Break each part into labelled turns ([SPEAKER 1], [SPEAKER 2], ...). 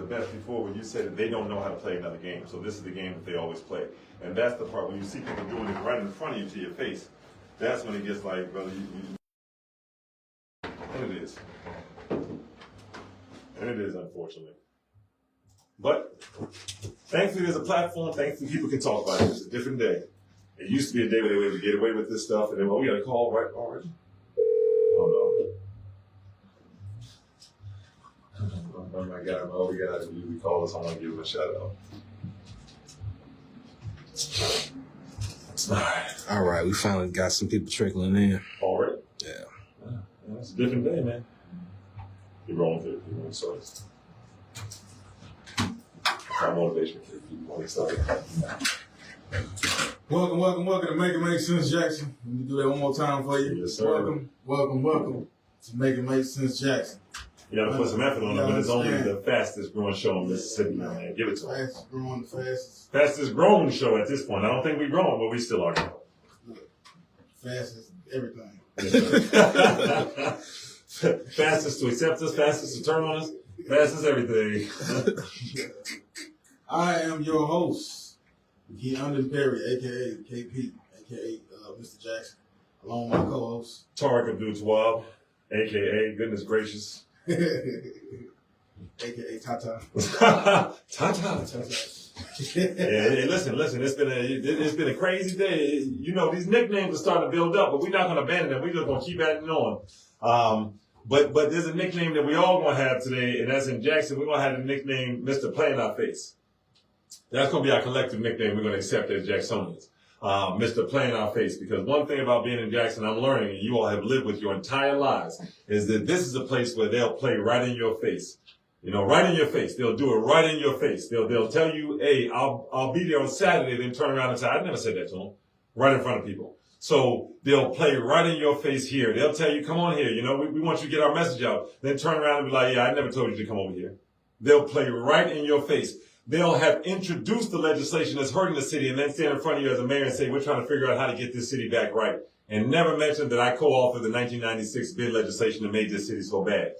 [SPEAKER 1] best before when you said that they don't know how to play another game. So this is the game that they always play. And that's the part when you see people doing it right in front of you to your face, that's when it gets like, brother, and it is. And it is, unfortunately. But thankfully there's a platform, thankfully people can talk about it. It's a different day. It used to be a day where they would get away with this stuff and then, oh, we got a call right already? Oh no. Oh my God, all we got to do, we call us, I want to give them a shout out.
[SPEAKER 2] All right, we finally got some people trickling in.
[SPEAKER 1] Already?
[SPEAKER 2] Yeah.
[SPEAKER 1] It's a different day, man. You're wrong with it. You're wrong, sorry. Our motivation for people. Excited.
[SPEAKER 3] Welcome to Make It Make Sense, Jackson. Let me do that one more time for you.
[SPEAKER 1] Yes, sir.
[SPEAKER 3] Welcome to Make It Make Sense, Jackson.
[SPEAKER 1] You gotta put some effort on it, but it's only the fastest growing show in Mississippi, man. Give it to us. Fastest growing show at this point. I don't think we're growing, but we still are growing.
[SPEAKER 3] Fastest everything.
[SPEAKER 1] Fastest to accept us, fastest to turn on us, fastest everything.
[SPEAKER 3] I am your host, Keandon Perry, a.k.a. KP, a.k.a. Mr. Jackson, along with my co-host,
[SPEAKER 1] Tariq Abdul-Tawwab, a.k.a. Goodness Gracious.
[SPEAKER 3] a.k.a. Tata.
[SPEAKER 1] Tata. Hey, listen, it's been a crazy day. You know, these nicknames are starting to build up, but we're not going to abandon them. We're just going to keep adding on. But there's a nickname that we all going to have today, and that's in Jackson. We're going to have the nickname Mr. Play in Our Face. That's going to be our collective nickname we're going to accept as Jacksonians. Mr. Play in Our Face. Because one thing about being in Jackson, I'm learning, and you all have lived with your entire lives, is that this is a place where they'll play right in your face. You know, right in your face. They'll do it right in your face. They'll tell you, hey, I'll be there on Saturday, then turn around and say, I never said that to them. Right in front of people. So they'll play right in your face here. They'll tell you, come on here. You know, we want you to get our message out. Then turn around and be like, yeah, I never told you to come over here. They'll play right in your face. They'll have introduced the legislation that's hurting the city and then stand in front of you as a mayor and say, we're trying to figure out how to get this city back right. And never mention that I co-authored the 1996 bid legislation that made this city so bad.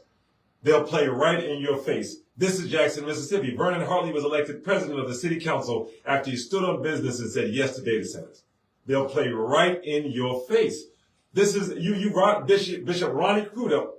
[SPEAKER 1] They'll play right in your face. This is Jackson, Mississippi. Vernon Hartley was elected president of the city council after he stood on business and said yes to data centers. They'll play right in your face. This is, Bishop Ronnie Crudup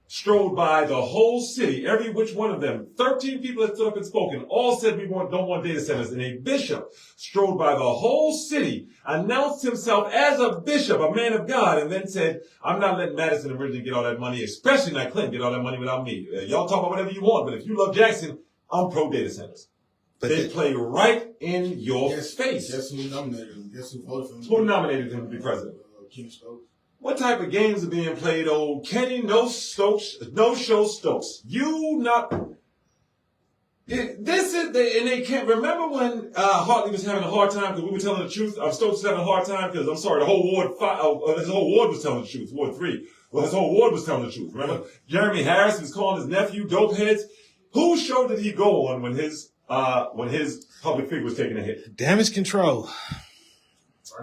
[SPEAKER 1] strolled by the whole city, every which one of them. 13 people that stood up and spoken, all said we don't want data centers. And a bishop strolled by the whole city, announced himself as a bishop, a man of God, and then said, I'm not letting Madison and Ridley get all that money, especially not Clinton get all that money without me. Y'all talk about whatever you want, but if you love Jackson, I'm pro data centers. But they play right in your face.
[SPEAKER 3] Guess who nominated him? Guess who voted for him?
[SPEAKER 1] Who nominated him to be president?
[SPEAKER 3] Kenny Stokes.
[SPEAKER 1] What type of games are being played, old Kenny No Show Stokes? You not. This is, and they can't remember when Hartley was having a hard time because we were telling the truth. Stokes was having a hard time because, I'm sorry, the whole ward, his whole ward was telling the truth. Ward 3. Well, his whole ward was telling the truth. Remember? Jeremy Harris was calling his nephew dope heads. Whose show did he go on when his public figure was taking a hit?
[SPEAKER 2] Damage control.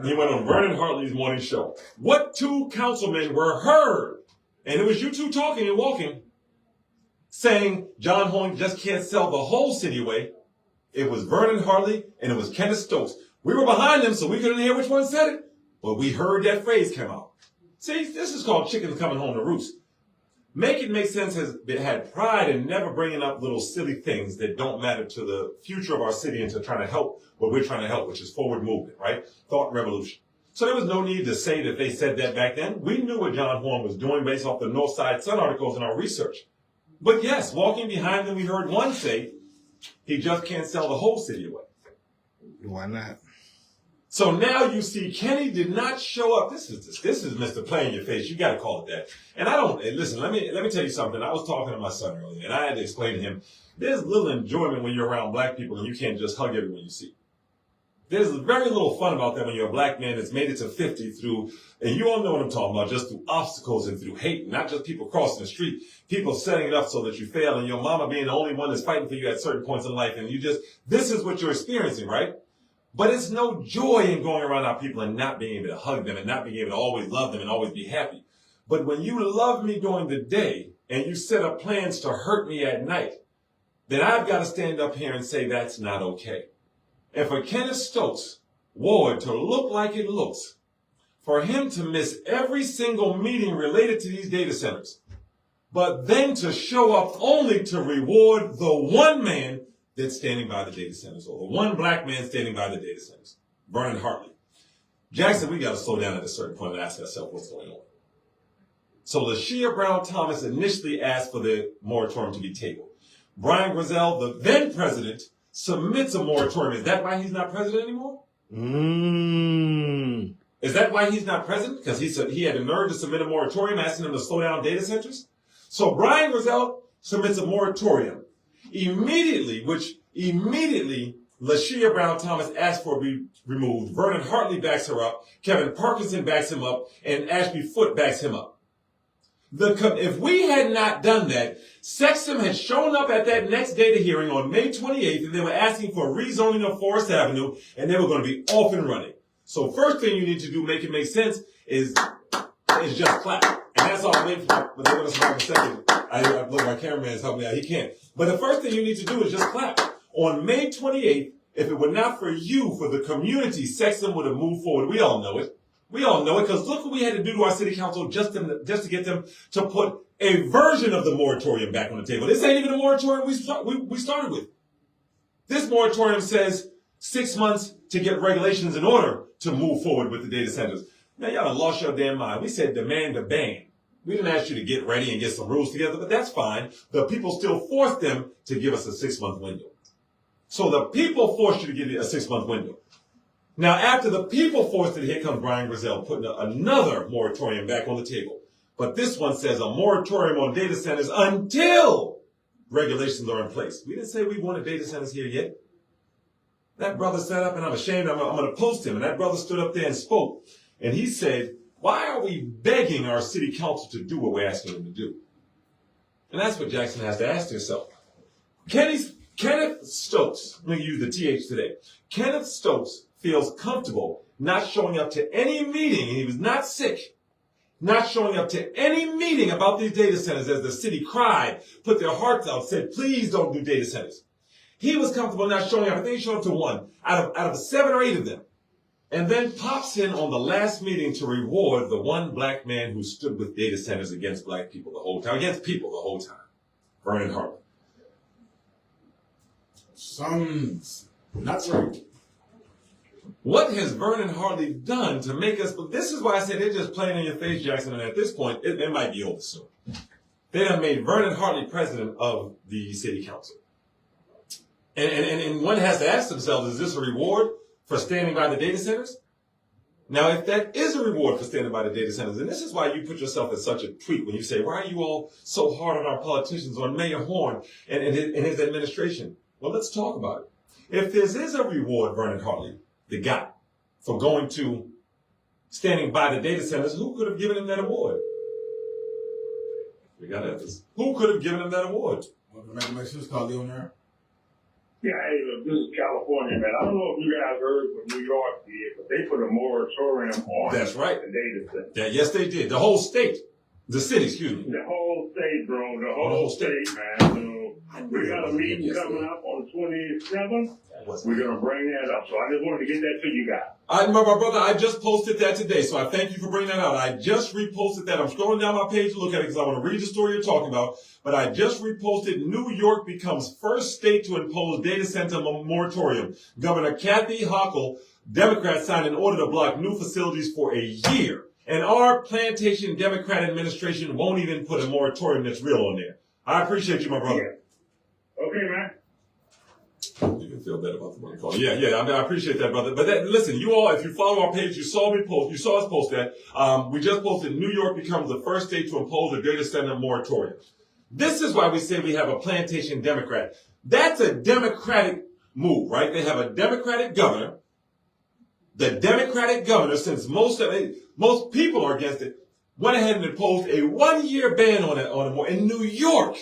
[SPEAKER 1] He went on Vernon Hartley's morning show. What two councilmen were heard? And it was you two talking and walking, saying John Hoying just can't sell the whole city away. It was Vernon Hartley and it was Kenneth Stokes. We were behind them, so we couldn't hear which one said it, but we heard that phrase come out. See, this is called chickens coming home to roost. Make It Make Sense has had pride in never bringing up little silly things that don't matter to the future of our city and to trying to help what we're trying to help, which is forward movement, right? Thought revolution. So there was no need to say that they said that back then. We knew what John Horn was doing based off the Northside Sun articles in our research. But yes, walking behind them, we heard one say, he just can't sell the whole city away.
[SPEAKER 2] Why not?
[SPEAKER 1] So now you see Kenny did not show up. This is Mr. Play in Your Face. You got to call it that. And listen, let me tell you something. I was talking to my son earlier and I had to explain to him, there's little enjoyment when you're around black people and you can't just hug everyone you see. There's very little fun about that when you're a black man that's made it to 50 through, and you all know what I'm talking about, just through obstacles and through hate, not just people crossing the street, people setting it up so that you fail and your mama being the only one that's fighting for you at certain points in life. And this is what you're experiencing, right? But it's no joy in going around our people and not being able to hug them and not being able to always love them and always be happy. But when you love me during the day and you set up plans to hurt me at night, then I've got to stand up here and say that's not okay. And for Kenneth Stokes Ward to look like it looks, for him to miss every single meeting related to these data centers, but then to show up only to reward the one man that's standing by the data centers, or the one black man standing by the data centers, Vernon Hartley. Jackson, we got to slow down at a certain point and ask ourselves what's going on. So LaShia Brown Thomas initially asked for the moratorium to be tabled. Brian Grizzell, the then president, submits a moratorium. Is that why he's not president anymore? Is that why he's not president? Because he had the nerve to submit a moratorium asking them to slow down data centers? So Brian Grizzell submits a moratorium. Immediately, LaShia Brown Thomas asked for it be removed. Vernon Hartley backs her up. Kevin Parkinson backs him up. And Ashby Foote backs him up. If we had not done that, Sexton had shown up at that next data hearing on May 28th, and they were asking for rezoning of Forest Avenue, and they were going to be off and running. So first thing you need to do, make it make sense, is just clap. And that's all I'm waiting for. But they're going to start in a second. I look, my cameraman's helping me out. He can't. But the first thing you need to do is just clap. On May 28th, if it were not for you, for the community, Sexton would have moved forward. We all know it. We all know it, because look what we had to do to our city council just to get them to put a version of the moratorium back on the table. This ain't even a moratorium we started with. This moratorium says 6 months to get regulations in order to move forward with the data centers. Now, y'all done lost your damn mind. We said demand a ban. We didn't ask you to get ready and get some rules together, but that's fine. The people still forced them to give us a 6-month window. So the people forced you to give it a 6-month window. Now, after the people forced it, here comes Brian Grizzell putting another moratorium back on the table. But this one says a moratorium on data centers until regulations are in place. We didn't say we wanted data centers here yet. That brother sat up, and I'm ashamed, I'm going to post him. And that brother stood up there and spoke. And he said, why are we begging our city council to do what we're asking them to do? And that's what Jackson has to ask himself. Kenneth Stokes, let me use the TH today. Kenneth Stokes feels comfortable not showing up to any meeting, and he was not sick, not showing up to any meeting about these data centers as the city cried, put their hearts out, said, please don't do data centers. He was comfortable not showing up. I think he showed up to one out of 7 or 8 of them. And then pops in on the last meeting to reward the one black man who stood with data centers against black people the whole time, against people the whole time, Vernon Hartley.
[SPEAKER 3] Not right.
[SPEAKER 1] What has Vernon Hartley done to make us, but this is why I say they're just playing in your face, Jackson, and at this point, it might be over soon. They done made Vernon Hartley president of the city council. And one has to ask themselves, is this a reward for standing by the data centers? Now, if that is a reward for standing by the data centers, and this is why you put yourself in such a tweet when you say, why are you all so hard on our politicians, on Mayor Horn and his administration? Well, let's talk about it. If this is a reward, Vernon Hartley, the guy, for going to standing by the data centers, who could have given him that award? We got others. Who could have given him that award?
[SPEAKER 3] Well, to make it make sense, call Leon there.
[SPEAKER 4] Yeah, hey, look, this is California, man. I don't know if you guys heard what New York did, but they put a moratorium on
[SPEAKER 1] That's right.
[SPEAKER 4] the data center.
[SPEAKER 1] Yes, they did. The whole state. The city, excuse me.
[SPEAKER 4] The whole state, bro. The whole state, man. So we got a meeting coming up on the 27th. We're going to bring that up. So I just wanted to get that to you guys.
[SPEAKER 1] My brother, I just posted that today, so I thank you for bringing that out. I just reposted that. I'm scrolling down my page to look at it because I want to read the story you're talking about. But I just reposted, New York becomes first state to impose data center moratorium. Governor Kathy Hochul, Democrats, signed an order to block new facilities for a year. And our plantation Democrat administration won't even put a moratorium that's real on there. I appreciate you, my brother.
[SPEAKER 4] Yeah. Okay, man.
[SPEAKER 1] You can feel better about the money call. Yeah. I mean, I appreciate that, brother. But listen, you all, if you follow our page, you saw us post that. We just posted, New York becomes the first state to impose a data center moratorium. This is why we say we have a plantation Democrat. That's a Democratic move, right? They have a Democratic governor. The Democratic governor, since most people are against it, went ahead and imposed a 1-year ban on it in New York.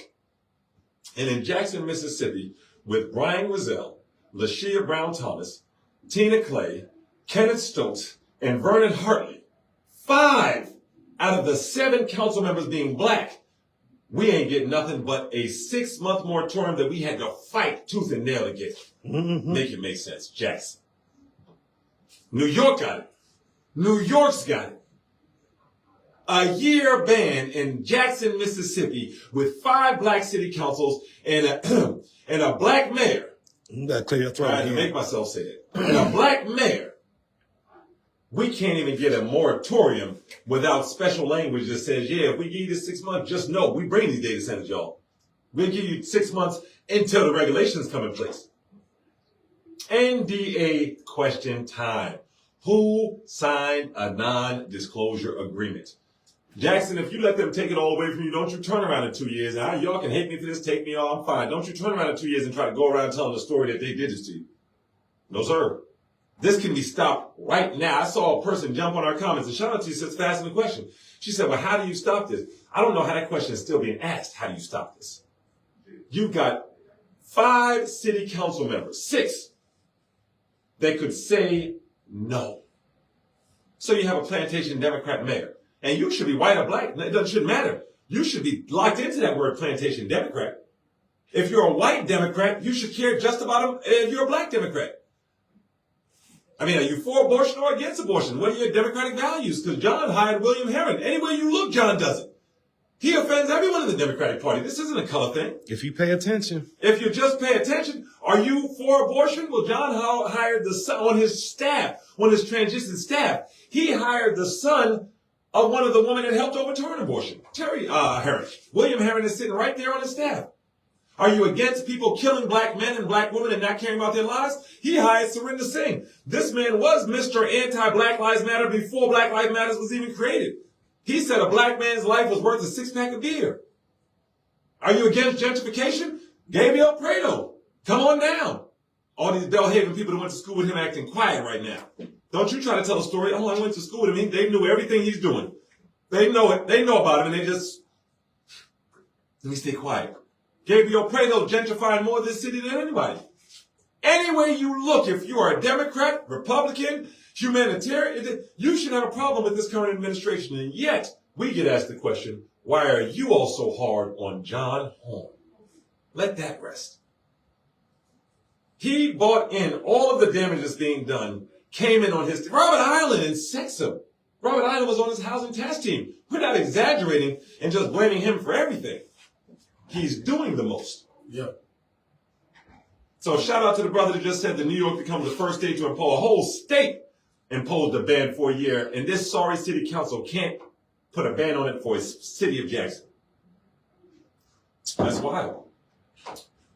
[SPEAKER 1] And in Jackson, Mississippi, with Brian Grizzell, LaShia Brown Thomas, Tina Clay, Kenneth Stokes, and Vernon Hartley, 5 out of the 7 council members being black, we ain't getting nothing but a 6-month moratorium that we had to fight tooth and nail to get. Make it make sense. Jackson. New York got it. New York's got it. A year ban in Jackson, Mississippi with 5 black city councils and a black mayor.
[SPEAKER 2] You gotta clear your throat.
[SPEAKER 1] I had to make myself say it. And a black mayor. We can't even get a moratorium without special language that says, yeah, if we give you this 6 months, just know we bring these data centers, y'all. We'll give you 6 months until the regulations come in place. NDA question time. Who signed a non-disclosure agreement? Jackson, if you let them take it all away from you, don't you turn around in 2 years. Now, y'all can hate me for this, take me all, I'm fine. Don't you turn around in 2 years and try to go around telling the story that they did this to you. No, sir. This can be stopped right now. I saw a person jump on our comments, and shout out to you, says fast in the question. She said, well, how do you stop this? I don't know how that question is still being asked. How do you stop this? You've got 5 city council members, 6, that could say no. So you have a plantation Democrat mayor. And you should be white or black. It shouldn't matter. You should be locked into that word plantation Democrat. If you're a white Democrat, you should care just about them if you're a black Democrat. I mean, are you for abortion or against abortion? What are your democratic values? Because John hired William Herron. Anywhere you look, John does it. He offends everyone in the Democratic Party. This isn't a color thing.
[SPEAKER 2] If you pay attention.
[SPEAKER 1] If you just pay attention, are you for abortion? Well, John hired the son on his staff, on his transition staff. He hired the son of one of the women that helped overturn abortion, Terry Herron. William Herron is sitting right there on his staff. Are you against people killing black men and black women and not caring about their lives? He hired Surinder Singh. This man was Mr. Anti-Black Lives Matter before Black Lives Matter was even created. He said a black man's life was worth a 6-pack of beer. Are you against gentrification? Gabriel Prado, come on down. All these Belhaven people that went to school with him acting quiet right now. Don't you try to tell a story. Oh, I went to school with him. They knew everything he's doing. They know it. They know about him, and they just, let me stay quiet. Gabriel Prado gentrifying more of this city than anybody. Anywhere you look, if you are a Democrat, Republican, humanitarian, you should have a problem with this current administration. And yet, we get asked the question, why are you all so hard on John Horn? Let that rest. He bought in all of the damage that's being done, came in on his, Robert Ireland and Sexum. Robert Ireland was on his housing task team. We're not exaggerating and just blaming him for everything. He's doing the most.
[SPEAKER 3] Yep.
[SPEAKER 1] So shout out to the brother that just said that New York becomes the first state to impose, a whole state imposed a ban for a year, and this sorry city council can't put a ban on it for its city of Jackson. That's wild.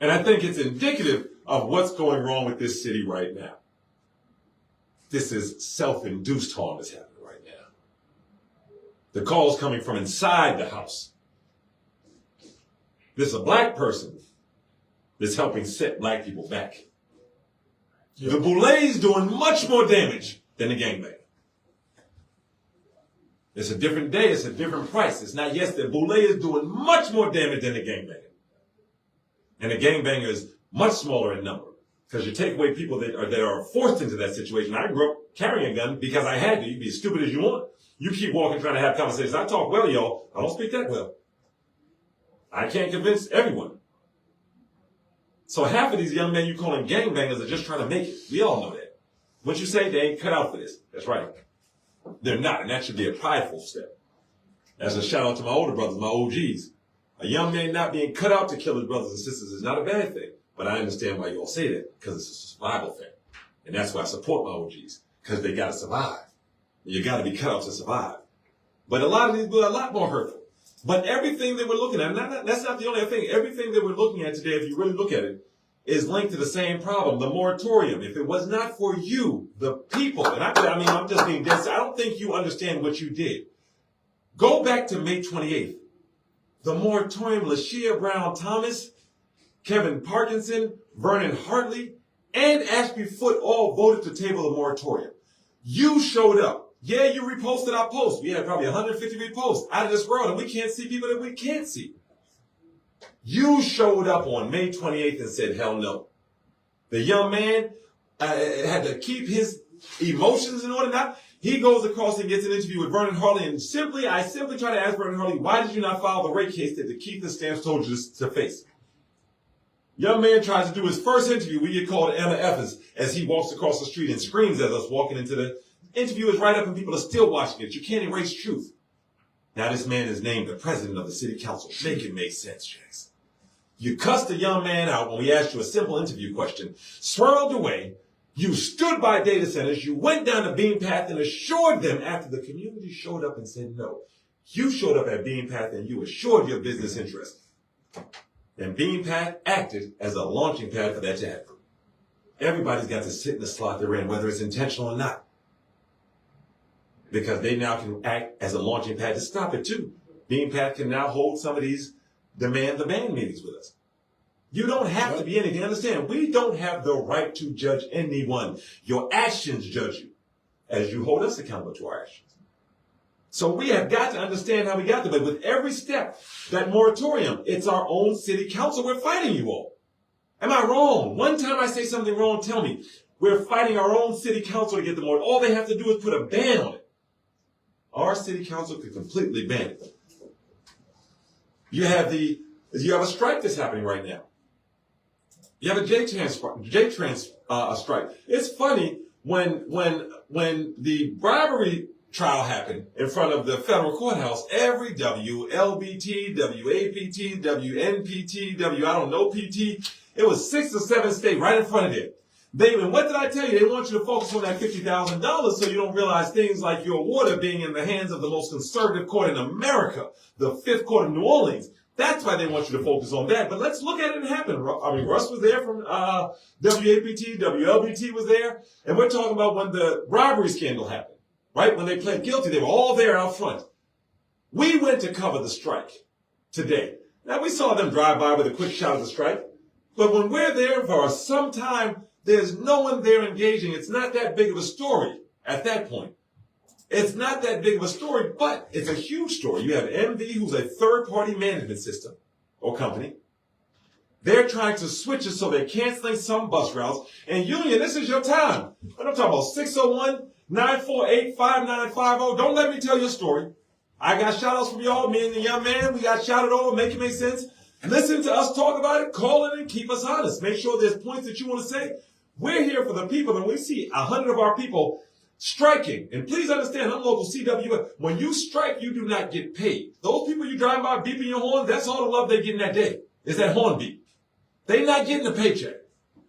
[SPEAKER 1] And I think it's indicative of what's going wrong with this city right now. This is self-induced harm that's happening right now. The call's coming from inside the house. There's a black person that's helping set black people back. Yep. The Boulet's doing much more damage than the gangbang. It's a different day. It's a different price. It's not, yes, the Boulet is doing much more damage than the gangbanger. And the gangbanger is much smaller in number. Because you take away people that are forced into that situation. I grew up carrying a gun because I had to. You be as stupid as you want. You keep walking trying to have conversations. I talk well, y'all. I don't speak that well. I can't convince everyone. So half of these young men you calling gangbangers are just trying to make it. We all know that. What you say, they ain't cut out for this. That's right. They're not, and that should be a prideful step. As a shout out to my older brothers, my OGs. A young man not being cut out to kill his brothers and sisters is not a bad thing. But I understand why you all say that, because it's a survival thing. And that's why I support my OGs, because they got to survive. You got to be cut out to survive. But a lot of these are a lot more hurtful. But everything that we're looking at, that's not the only thing. Everything that we're looking at today, if you really look at it, is linked to the same problem, the moratorium. If it was not for you, the people, and I'm just being dead. I don't think you understand what you did. Go back to May 28th. The moratorium, LaShia Brown Thomas, Kevin Parkinson, Vernon Hartley, and Ashby Foote all voted to table the moratorium. You showed up. Yeah, you reposted our post. We had probably 150 reposts out of this world, and we can't see people that we can't see. You showed up on May 28th and said, hell no. The young man had to keep his emotions in order not. He goes across and gets an interview with Vernon Harley, and I simply try to ask Vernon Harley, why did you not file the rape case that the Keith Stamps told you to face? Young man tries to do his first interview. We get called MFs as he walks across the street and screams at us walking into the interview. Is right up and people are still watching it. You can't erase truth. Now this man is named the president of the city council. Make it make sense, Jackson. You cussed the young man out when we asked you a simple interview question, swirled away. You stood by data centers. You went down to Beam Path and assured them after the community showed up and said no. You showed up at Beam Path and you assured your business interest. And Beam Path acted as a launching pad for that to happen. Everybody's got to sit in the slot they're in, whether it's intentional or not. Because they now can act as a launching pad to stop it too. Beam Path can now hold some of these demand the ban meetings with us. You don't have to be anything. Understand, we don't have the right to judge anyone. Your actions judge you as you hold us accountable to our actions. So we have got to understand how we got there. But with every step, that moratorium, it's our own city council. We're fighting you all. Am I wrong? One time I say something wrong, tell me. We're fighting our own city council to get the moratorium. All they have to do is put a ban on it. Our city council could completely ban it. You have a strike that's happening right now. You have a J-Trans strike. It's funny when the bribery trial happened in front of the federal courthouse, every WLBT, WAPT, WNPT, I don't know PT, it was 6 or 7 states right in front of it. And what did I tell you? They want you to focus on that $50,000 so you don't realize things like your water being in the hands of the most conservative court in America, the 5th Court of New Orleans. That's why they want you to focus on that. But let's look at it happen. I mean, Russ was there from WAPT, WLBT was there. And we're talking about when the bribery scandal happened, right? When they pled guilty, they were all there out front. We went to cover the strike today. Now, we saw them drive by with a quick shot of the strike. But when we're there for some time, there's no one there engaging. It's not that big of a story at that point. It's not that big of a story, but it's a huge story. You have MV, who's a third-party management system or company. They're trying to switch it so they're canceling some bus routes. And Union, this is your time. But I'm talking about 601-948-5950. Don't let me tell your story. I got shout-outs from y'all. Me and the young man, we got shouted over. Make it make sense. And listen to us talk about it. Call in and keep us honest. Make sure there's points that you want to say. We're here for the people, and we see 100 of our people striking. And please understand, I'm local CWF. When you strike, you do not get paid. Those people you drive by beeping your horn, that's all the love they're getting that day, is that horn beep. They're not getting a paycheck.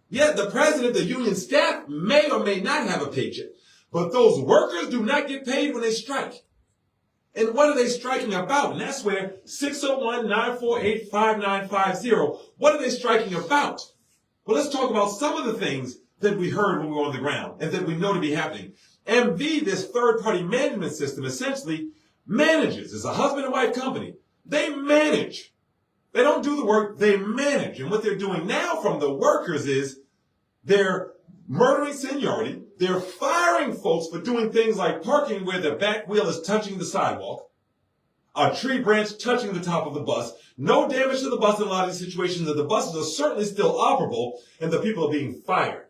[SPEAKER 1] Yet the president, the union staff may or may not have a paycheck. But those workers do not get paid when they strike. And what are they striking about? And that's where 601-948-5950, what are they striking about? Well, let's talk about some of the things that we heard when we were on the ground and that we know to be happening. MV, this third-party management system, essentially manages. It's a husband and wife company. They manage. They don't do the work. They manage. And what they're doing now from the workers is they're murdering seniority. They're firing folks for doing things like parking where the back wheel is touching the sidewalk, a tree branch touching the top of the bus. No damage to the bus in a lot of these situations. That the buses are certainly still operable, and the people are being fired.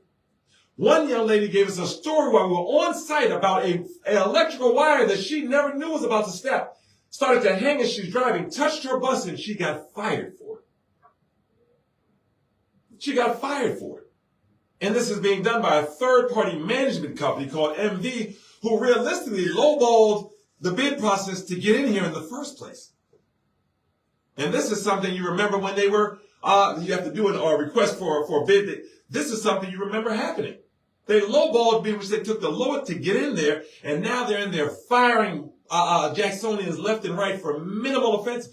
[SPEAKER 1] One young lady gave us a story while we were on site about an electrical wire that she never knew was about to step. Started to hang as she's driving, touched her bus, and she got fired for it. She got fired for it. And this is being done by a third-party management company called MV, who realistically lowballed the bid process to get in here in the first place. And this is something you remember when they were, you have to do a request for a bid. This is something you remember happening. They lowballed bid, which they took the lowest to get in there, and now they're in there firing Jacksonians left and right for minimal offense.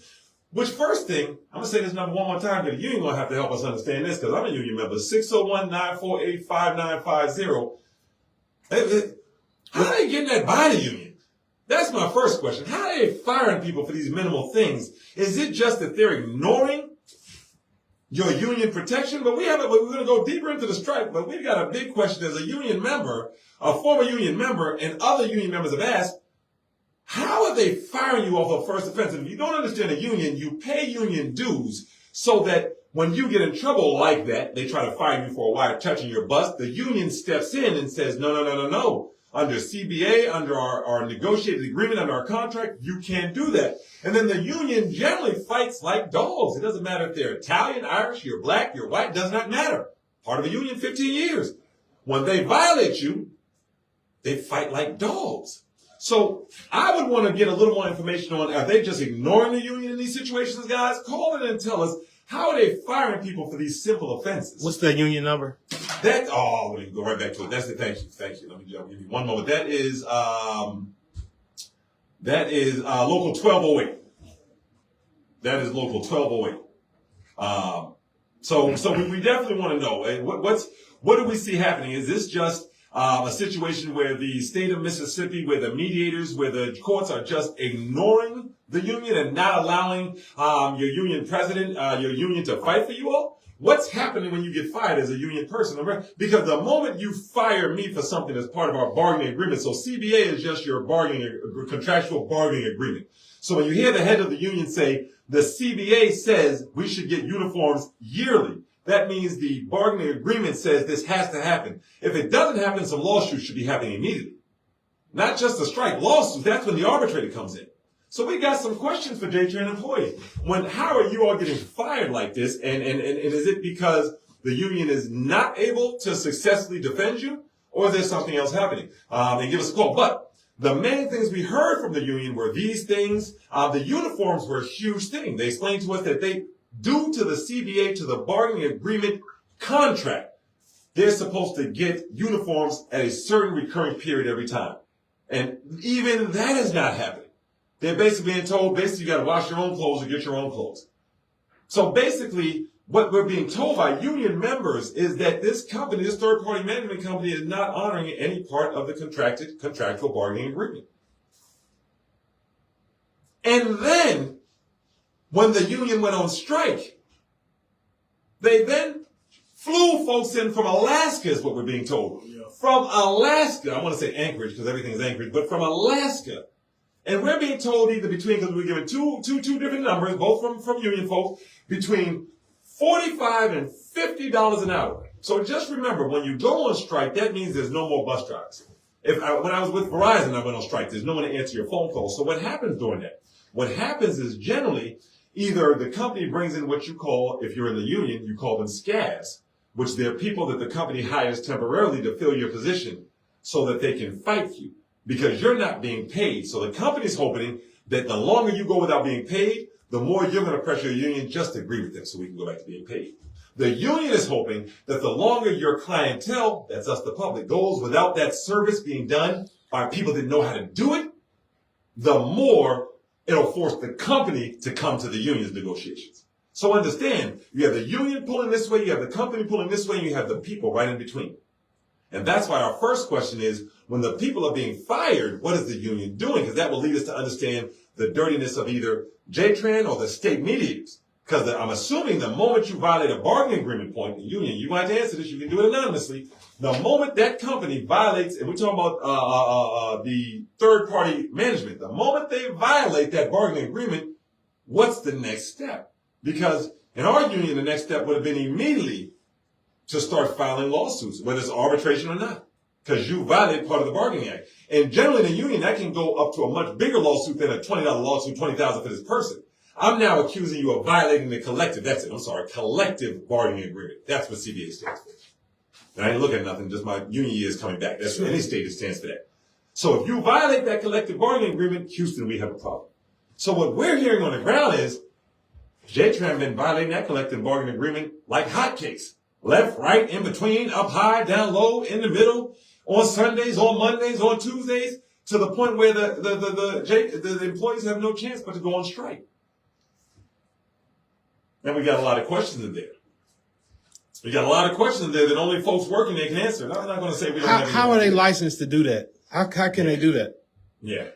[SPEAKER 1] Which first thing, I'm going to say this number one more time, because the union will have to help us understand this, because I'm a union member, 601-948-5950. How are they getting that by the union? That's my first question. How are they firing people for these minimal things? Is it just that they're ignoring your union protection? But we're going to go deeper into the strike, but we've got a big question as a union member, a former union member, and other union members have asked, how are they firing you off of first offense? And if you don't understand a union, you pay union dues so that when you get in trouble like that, they try to fire you for a wire touching your bus. The union steps in and says, no. Under CBA, under our negotiated agreement, under our contract, you can't do that. And then the union generally fights like dogs. It doesn't matter if they're Italian, Irish, you're black, you're white, does not matter. Part of a union, 15 years. When they violate you, they fight like dogs. So I would want to get a little more information on, are they just ignoring the union in these situations, guys? Call in and tell us, how are they firing people for these simple offenses?
[SPEAKER 2] What's that union number?
[SPEAKER 1] Let me go right back to it. That's it. Thank you. Let me give you one moment. That is local 1208. That is local 1208. So we definitely want to know what do we see happening? Is this just a situation where the state of Mississippi, where the mediators, where the courts are just ignoring the union and not allowing your union president, your union to fight for you all? What's happening when you get fired as a union person? Because the moment you fire me for something as part of our bargaining agreement, so CBA is just your contractual bargaining agreement. So when you hear the head of the union say, the CBA says we should get uniforms yearly, that means the bargaining agreement says this has to happen. If it doesn't happen, some lawsuits should be happening immediately. Not just a strike, lawsuits. That's when the arbitrator comes in. So we got some questions for JTRN employees. How are you all getting fired like this? And is it because the union is not able to successfully defend you? Or is there something else happening? And give us a call. But the main things we heard from the union were these things. The uniforms were a huge thing. They explained to us that due to the CBA, to the bargaining agreement contract, they're supposed to get uniforms at a certain recurring period every time. And even that is not happening. They're basically being told, you got to wash your own clothes or get your own clothes. So basically, what we're being told by union members is that this company, this third-party management company, is not honoring any part of the contractual bargaining agreement. And then, when the union went on strike, they then flew folks in from Alaska, is what we're being told. Yeah. From Alaska, I want to say Anchorage because everything is Anchorage, but from Alaska. And we're being told because we're given two different numbers, both from union folks, between $45 and $50 an hour. So just remember, when you go on strike, that means there's no more bus drivers. When I was with Verizon, I went on strike. There's no one to answer your phone calls. So what happens during that? What happens is generally, either the company brings in what you call, if you're in the union, you call them scabs, which they're people that the company hires temporarily to fill your position so that they can fight you because you're not being paid. So the company's hoping that the longer you go without being paid, the more you're going to pressure your union just to agree with them so we can go back to being paid. The union is hoping that the longer your clientele, that's us the public, goes without that service being done by people that know how to do it, the more it'll force the company to come to the union's negotiations. So understand, you have the union pulling this way, you have the company pulling this way, and you have the people right in between. And that's why our first question is, when the people are being fired, what is the union doing? Because that will lead us to understand the dirtiness of either JTRN or the state mediators. Because I'm assuming the moment you violate a bargaining agreement point, the union, you might answer this, you can do it anonymously. The moment that company violates, and we're talking about the third-party management, the moment they violate that bargaining agreement, what's the next step? Because in our union, the next step would have been immediately to start filing lawsuits, whether it's arbitration or not, because you violated part of the bargaining act. And generally in the union, that can go up to a much bigger lawsuit than a $20 lawsuit, $20,000 for this person. I'm now accusing you of violating the collective, collective bargaining agreement. That's what CBA stands for. And I didn't look at nothing, just my union year is coming back. That's any state that stands for that. So if you violate that collective bargaining agreement, Houston, we have a problem. So what we're hearing on the ground is JTRN been violating that collective bargaining agreement like hotcakes. Left, right, in between, up high, down low, in the middle, on Sundays, on Mondays, on Tuesdays, to the point where the employees have no chance but to go on strike. And we got a lot of questions in there. We got a lot of questions in there that only folks working there can answer. I'm not going to say we don't have any.
[SPEAKER 2] How are they licensed to do that? How can they do that?
[SPEAKER 1] Yeah.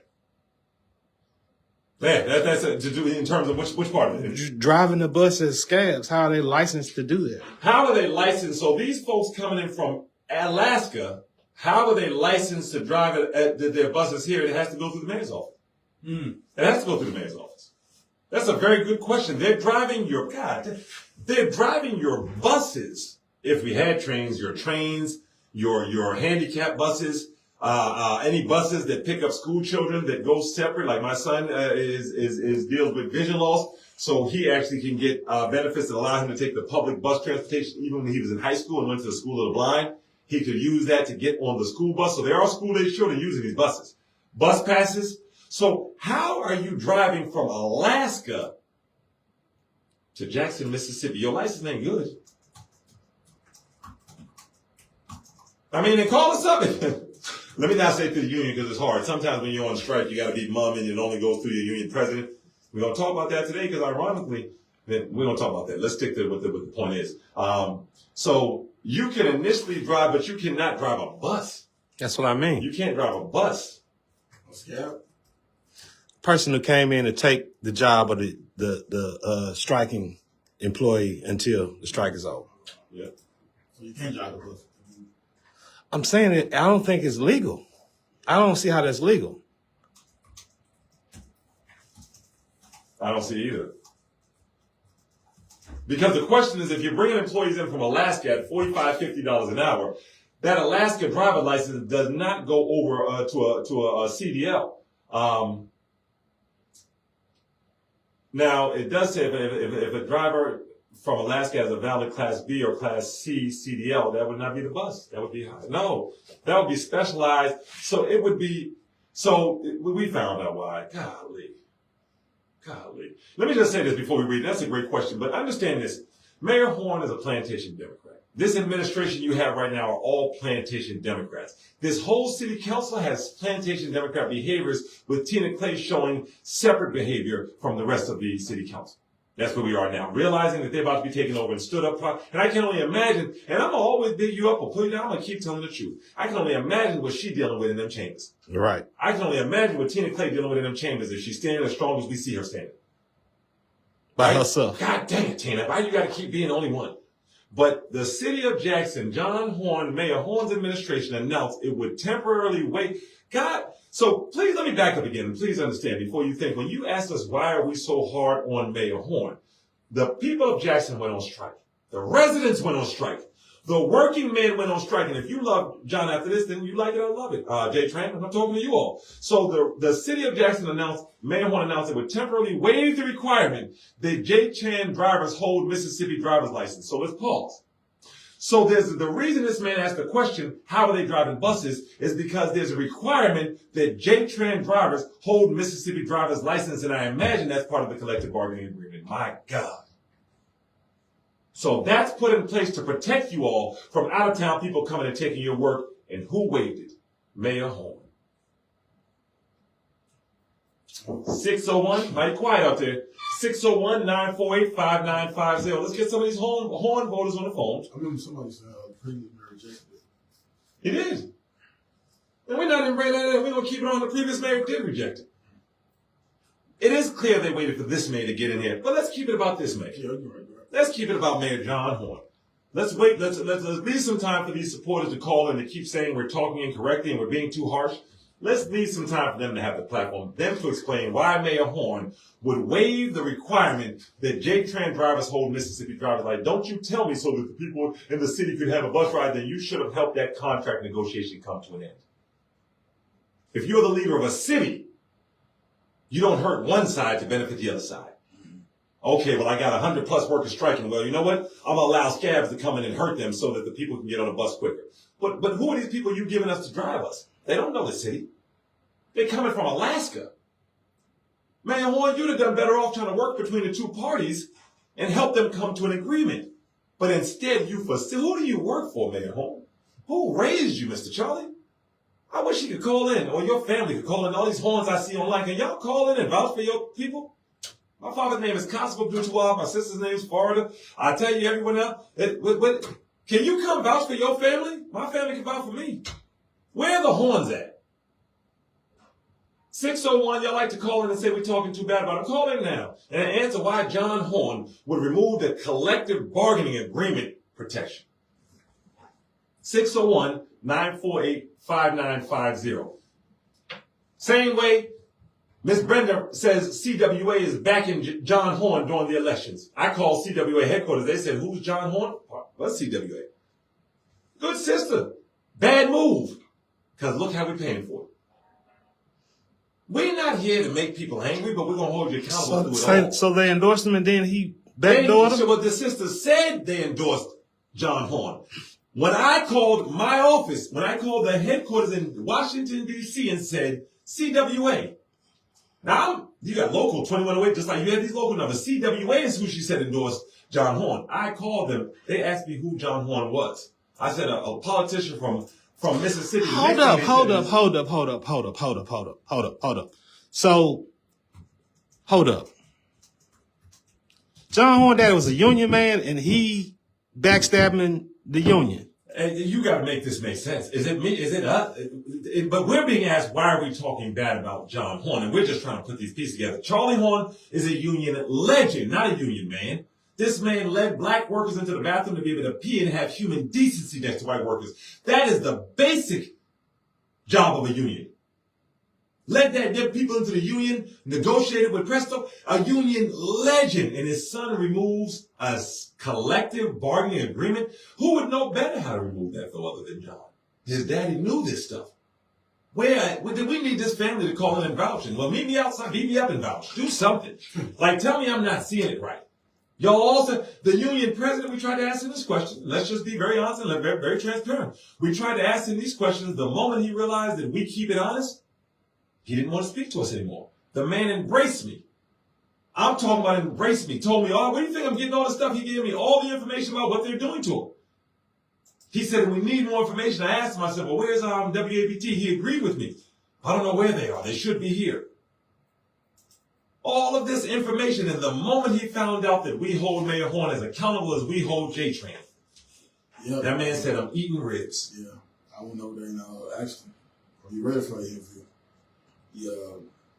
[SPEAKER 1] Yeah, that's to do in terms of which part of it?
[SPEAKER 2] Driving the bus as scabs. How are they licensed to do that?
[SPEAKER 1] How are they licensed? So these folks coming in from Alaska, how are they licensed to drive their buses here? It has to go through the mayor's office. It has to go through the mayor's office. That's a very good question. They're driving your buses. If we had trains, your handicap buses, any buses that pick up school children that go separate. Like my son deals with vision loss, so he actually can get benefits that allow him to take the public bus transportation even when he was in high school and went to the school of the blind. He could use that to get on the school bus. So there are school-age children using these buses. Bus passes. So how are you driving from Alaska to Jackson, Mississippi? Your license ain't good. I mean, they call us up. Let me not say through the union because it's hard. Sometimes when you're on strike, you got to be mum and it only goes through your union president. We're going to talk about that today because ironically, we don't talk about that. Let's stick to what the point is. So you can initially drive, but you cannot drive a bus.
[SPEAKER 2] That's what I mean.
[SPEAKER 1] You can't drive a bus.
[SPEAKER 3] Yeah.
[SPEAKER 2] Person who came in to take the job of the striking employee until the strike is over.
[SPEAKER 1] Yeah.
[SPEAKER 3] So you can't drive the bus.
[SPEAKER 2] I'm saying it. I don't think it's legal. I don't see how that's legal.
[SPEAKER 1] I don't see either. Because the question is, if you're bringing employees in from Alaska at $45, $50 an hour, that Alaska driver license does not go over to a CDL. Now, it does say if a driver from Alaska has a valid Class B or Class C CDL, that would not be the bus. That would be, no, that would be specialized. So it would be, we found out why. Golly. Let me just say this before we read. That's a great question, but understand this. Mayor Horn is a plantation Democrat. This administration you have right now are all plantation Democrats. This whole city council has plantation Democrat behaviors with Tina Clay showing separate behavior from the rest of the city council. That's where we are now, realizing that they're about to be taken over and stood up. And I can only imagine, and I'm going to always big you up or put you down, I'm going to keep telling the truth. I can only imagine what she's dealing with in them chambers.
[SPEAKER 2] You're right.
[SPEAKER 1] I can only imagine what Tina Clay dealing with in them chambers if she's standing as strong as we see her standing.
[SPEAKER 2] By
[SPEAKER 1] Right?
[SPEAKER 2] herself.
[SPEAKER 1] God dang it, Tina. Why you got to keep being the only one? But the city of Jackson, John Horn, Mayor Horn's administration announced it would temporarily wait. God, so please let me back up again. Please understand before you think, when you asked us why are we so hard on Mayor Horn, the people of Jackson went on strike. The residents went on strike. The working men went on strike. And if you love John after this, then you like it, I love it. Jay Tran, I'm talking to you all. So the city of Jackson announced, Mayor Horn announced it would temporarily waive the requirement that JXN drivers hold Mississippi driver's license. So let's pause. So the reason this man asked the question, how are they driving buses, is because there's a requirement that JXN drivers hold Mississippi driver's license. And I imagine that's part of the collective bargaining agreement. My God. So that's put in place to protect you all from out-of-town people coming and taking your work. And who waived it? Mayor Horn. 601, mighty quiet out there. 601-948-5950. Let's get some of these Horn voters on the phone.
[SPEAKER 3] I remember somebody said previous mayor rejected it.
[SPEAKER 1] He did. And we're not even bringing that in. We're going to keep it on. The previous mayor did reject it. It is clear they waited for this mayor to get in here. But let's keep it about this mayor.
[SPEAKER 3] Yeah, you're right.
[SPEAKER 1] Let's keep it about Mayor John Horn. Let's wait. Let's leave some time for these supporters to call and to keep saying we're talking incorrectly and we're being too harsh. Let's leave some time for them to have the platform, them to explain why Mayor Horn would waive the requirement that JXN drivers hold Mississippi driver's license. Don't you tell me so that the people in the city could have a bus ride, then you should have helped that contract negotiation come to an end. If you're the leader of a city, you don't hurt one side to benefit the other side. Okay, well, I got 100 plus workers striking. Well, you know what? I'm going to allow scabs to come in and hurt them so that the people can get on a bus quicker. But who are these people you giving us to drive us? They don't know the city. They're coming from Alaska. Mayor Horn, you'd have done better off trying to work between the two parties and help them come to an agreement. But instead, who do you work for, Mayor Horn? Who raised you, Mr. Charlie? I wish you could call in, or your family could call in. All these horns I see online, can y'all call in and vouch for your people? My father's name is Constable Dutois. My sister's name is Florida. I tell you, everyone else, can you come vouch for your family? My family can vouch for me. Where are the horns at? 601, y'all like to call in and say we're talking too bad about them. Call in now and answer why John Horn would remove the collective bargaining agreement protection. 601-948-5950. Same way Miss Brenda says CWA is backing John Horn during the elections. I called CWA headquarters. They said, who's John Horn? What's CWA? Good sister. Bad move. Because look how we're paying for it. We're not here to make people angry, but we're going to hold you accountable to it all.
[SPEAKER 2] So they endorsed him and then he backdoored him?
[SPEAKER 1] So what the sister said, they endorsed John Horn. When I called my office, when I called the headquarters in Washington, D.C. and said, CWA. Now, you got local 2108, just like you had these local numbers. CWA is who she said endorsed John Horn. I called them. They asked me who John Horn was. I said a politician from Mississippi.
[SPEAKER 2] Hold up. So, hold up. John Horn Daddy was a union man and he backstabbing the union.
[SPEAKER 1] And you got to make this make sense. Is it me? Is it us? But we're being asked, why are we talking bad about John Horn? And we're just trying to put these pieces together. Charlie Horn is a union legend, not a union man. This man led black workers into the bathroom to be able to pee and have human decency next to white workers. That is the basic job of a union. Led that get people into the union, negotiated with Presto, a union legend, and his son removes a collective bargaining agreement. Who would know better how to remove that though other than John? His daddy knew this stuff. Where did we need this family to call in and vouching? Well, meet me outside, beat me up and vouch. Do something. Like, tell me I'm not seeing it right. Y'all also, the union president, we tried to ask him this question. Let's just be very honest and very, very transparent. We tried to ask him these questions. The moment he realized that we keep it honest, he didn't want to speak to us anymore. The man embraced me. I'm talking about embraced me. Told me, oh, where do you think I'm getting all this stuff? He gave me all the information about what they're doing to him. He said, we need more information. I asked him, I said, well, where's WAPT? He agreed with me. I don't know where they are. They should be here. All of this information, and the moment he found out that we hold Mayor Horn as accountable as we hold JTran, that man said, I'm eating ribs.
[SPEAKER 3] Yeah, I went over there and asked him, are you ready for the interview? He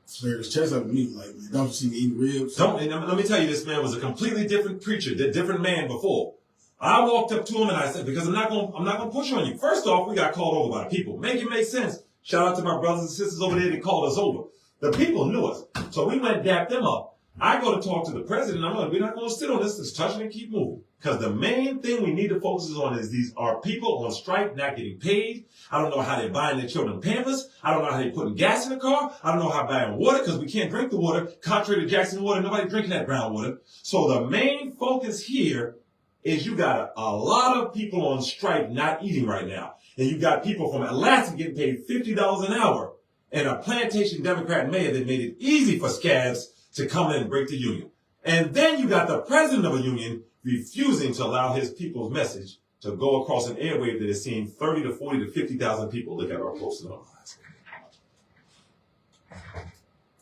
[SPEAKER 3] flared his chest up at me, like, don't you see me eating ribs?
[SPEAKER 1] And let me tell you, this man was a completely different preacher, a different man before. I walked up to him and I said, because I'm not gonna push on you. First off, we got called over by the people. Make it make sense. Shout out to my brothers and sisters over there that called us over. The people knew us. So we went and dapped them up. I go to talk to the president. I'm like, we're not going to sit on this. Let's touch it and keep moving. Because the main thing we need to focus on is these are people on strike not getting paid. I don't know how they're buying their children Pampers. I don't know how they're putting gas in the car. I don't know how they're buying water because we can't drink the water. Contrary to Jackson water, nobody drinking that brown water. So the main focus here is you got a lot of people on strike not eating right now. And you got people from Alaska getting paid $50 an hour. And a plantation Democrat mayor that made it easy for scabs to come in and break the union. And then you got the president of a union refusing to allow his people's message to go across an airwave that is seeing 30 to 40 to 50,000 people look at our posts online.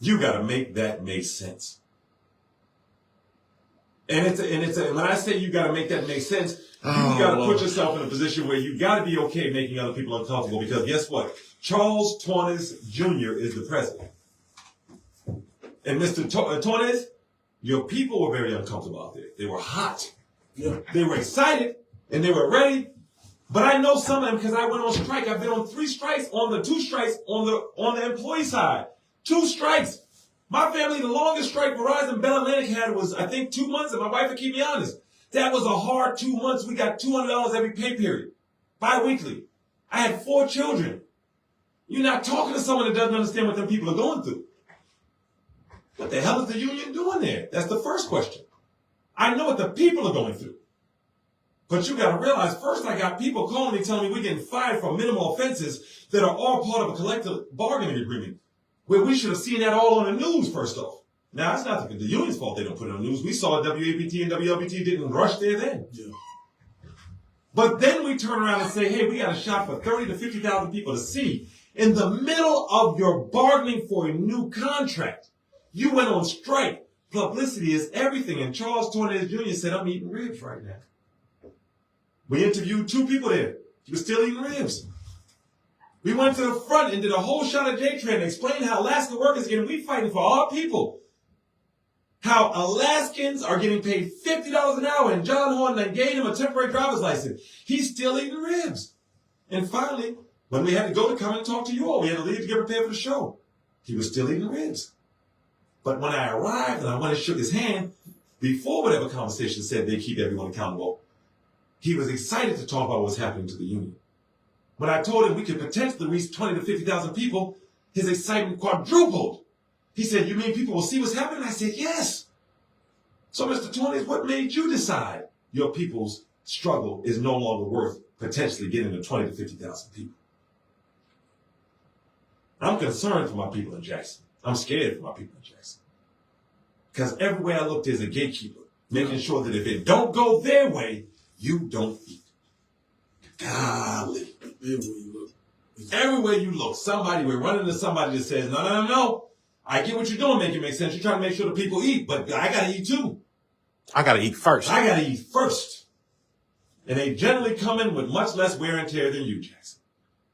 [SPEAKER 1] You got to make that make sense. And when I say you got to make that make sense, you got to put yourself in a position where you got to be okay making other people uncomfortable, because guess what? Charles Tornes Jr. is the president. And Mr. Tornes, your people were very uncomfortable out there. They were hot. Yeah. They were excited and they were ready. But I know some of them because I went on strike. I've been on 3 strikes, on the 2 strikes on the employee side. 2 strikes. My family, the longest strike Verizon Bell Atlantic had was, I think, 2 months, and my wife would keep me honest. That was a hard 2 months. We got $200 every pay period, bi-weekly. I had 4 children. You're not talking to someone that doesn't understand what them people are going through. What the hell is the union doing there? That's the first question. I know what the people are going through. But you got to realize, first I got people calling me telling me we're getting fired for minimal offenses that are all part of a collective bargaining agreement, where we should have seen that all on the news first off. Now, it's not the union's fault they don't put it on the news. We saw WAPT and WLPT didn't rush there then. Yeah. But then we turn around and say, hey, we got a shot for 30 to 50,000 people to see. In the middle of your bargaining for a new contract, you went on strike. Publicity is everything. And Charles Tornes Jr. said, I'm eating ribs right now. We interviewed 2 people there. He was still eating ribs. We went to the front and did a whole shot of JTran and explained how Alaska workers getting, we fighting for our people. How Alaskans are getting paid $50 an hour, and John Horn then gave him a temporary driver's license. He's still eating ribs. And finally, when we had to go to come and talk to you all, we had to leave to get prepared for the show. He was still eating ribs. But when I arrived and I went and shook his hand, before whatever conversation said they keep everyone accountable, he was excited to talk about what's happening to the union. When I told him we could potentially reach 20 to 50,000 people, his excitement quadrupled. He said, you mean people will see what's happening? I said, yes. So, Mr. Tornes, what made you decide your people's struggle is no longer worth potentially getting to 20 to 50,000 people? I'm concerned for my people in Jackson. I'm scared for my people in Jackson. Because everywhere I look, there's a gatekeeper, making sure that if it don't go their way, you don't eat. Golly. Everywhere you look, we're running into somebody that says, no. I get what you're doing, make it make sense. You're trying to make sure the people eat, but I got to eat too.
[SPEAKER 2] I got to eat first.
[SPEAKER 1] I got to eat first. And they generally come in with much less wear and tear than you, Jackson.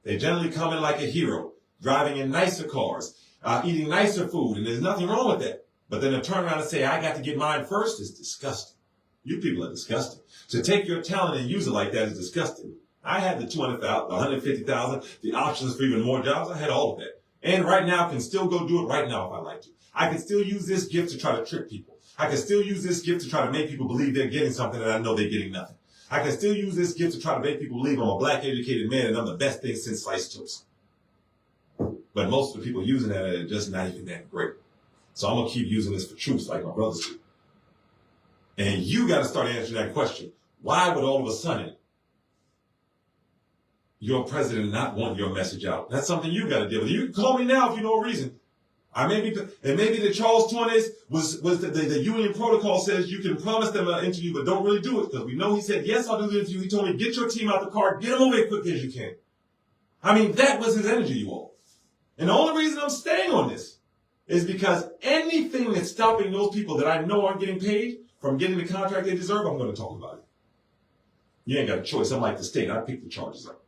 [SPEAKER 1] They generally come in like a hero, driving in nicer cars, eating nicer food, and there's nothing wrong with that. But then to turn around and say, I got to get mine first is disgusting. You people are disgusting. To take your talent and use it like that is disgusting. I had the 200,000, the 150,000, the options for even more jobs. I had all of that. And right now, can still go do it right now if I like to. I can still use this gift to try to trick people. I can still use this gift to try to make people believe they're getting something and I know they're getting nothing. I can still use this gift to try to make people believe I'm a black educated man and I'm the best thing since sliced toast. But most of the people using that are just not even that great. So I'm going to keep using this for truth like my brothers do. And you got to start answering that question. Why would all of a sudden your president not want your message out? That's something you got to deal with. You can call me now if you know a reason. Maybe the Charles Tornes was the union protocol says you can promise them an interview, but don't really do it because we know he said, yes, I'll do the interview. He told me, get your team out the car, get them over as quickly as you can. I mean, that was his energy, you all. And the only reason I'm staying on this is because anything that's stopping those people that I know aren't getting paid from getting the contract they deserve, I'm going to talk about it. You ain't got a choice. I'm like the state. I pick the charges up.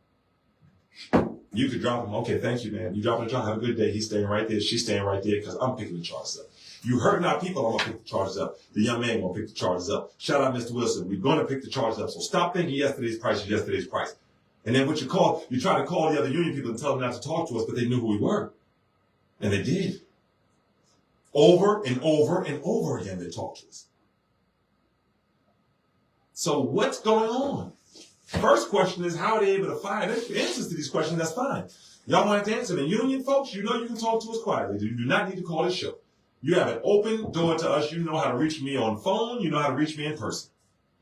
[SPEAKER 1] You could drop him. Okay, thank you, man. You dropping the charge. Have a good day. He's staying right there. She's staying right there because I'm picking the charges up. You hurting our people, I'm going to pick the charges up. The young man going to pick the charges up. Shout out Mr. Wilson. We're going to pick the charges up. So stop thinking yesterday's price is yesterday's price. And then you try to call the other union people and tell them not to talk to us, but they knew who we were. And they did. Over and over and over again, they talked to us. So what's going on? First question is, how are they able to fire? There's answers to these questions, that's fine. Y'all want to answer them. Union folks, you know you can talk to us quietly. You do not need to call this show. You have an open door to us. You know how to reach me on phone. You know how to reach me in person.